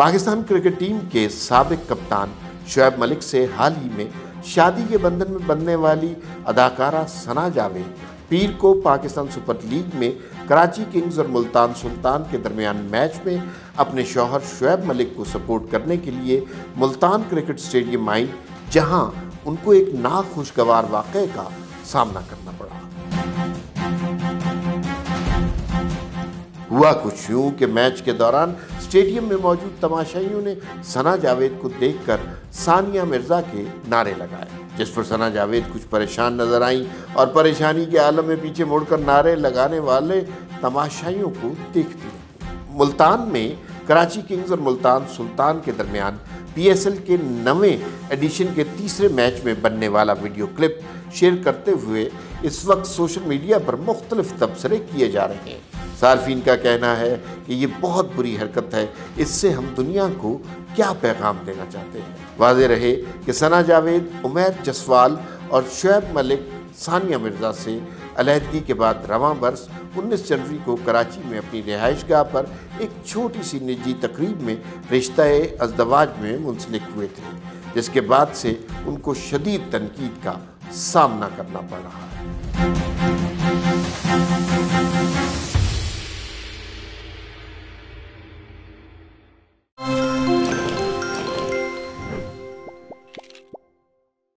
Pakistan cricket team के साबिक कप्तान शुएब मलिक से हाल ही में शादी के बंधन में बंधने वाली अदाकारा सना जावेद पीर को पाकिस्तान सुपर लीग में कराची किंग्स और मुल्तान सुल्तान के दरमियान मैच में अपने शौहर शुएब मलिक को सपोर्ट करने के लिए मुल्तान क्रिकेट स्टेडियम आई, जहां उनको एक नाखुशगवार वाक़े का सामना करना पड़ा। हुआ कुछ यूं कि मैच के दौरान स्टेडियम में मौजूद तमाशाइयों ने सना जावेद को देखकर सानिया मिर्जा के नारे लगाए, जिस पर सना जावेद कुछ परेशान नजर आईं और परेशानी के आलम में पीछे मुड़कर नारे लगाने वाले तमाशाइयों को देखती रहीं। मुल्तान में कराची किंग्स और मुल्तान सुल्तान के दरमियान PSL के नवें एडिशन के तीसरे मैच में बनने वाला वीडियो क्लिप शेयर करते हुए इस वक्त सोशल मीडिया पर मुख्तलिफ तबसरे किए जा रहे हैं। सार्फिन का कहना है कि ये बहुत बुरी हरकत है, इससे हम दुनिया को क्या पैगाम देना चाहते हैं। वाज़ेह रहे कि सना जावेद, उमैर जसवाल और शुएब मलिक सानिया मिर्जा से अलहदगी के बाद रवां बरस 19 जनवरी को कराची में अपनी रिहाइशगाह पर एक छोटी सी निजी तकरीब में रिश्ता-ए अज़दवाज में मुंसलिक हुए थे, जिसके बाद से उनको शदीद तनकीद का सामना करना पड़ रहा है।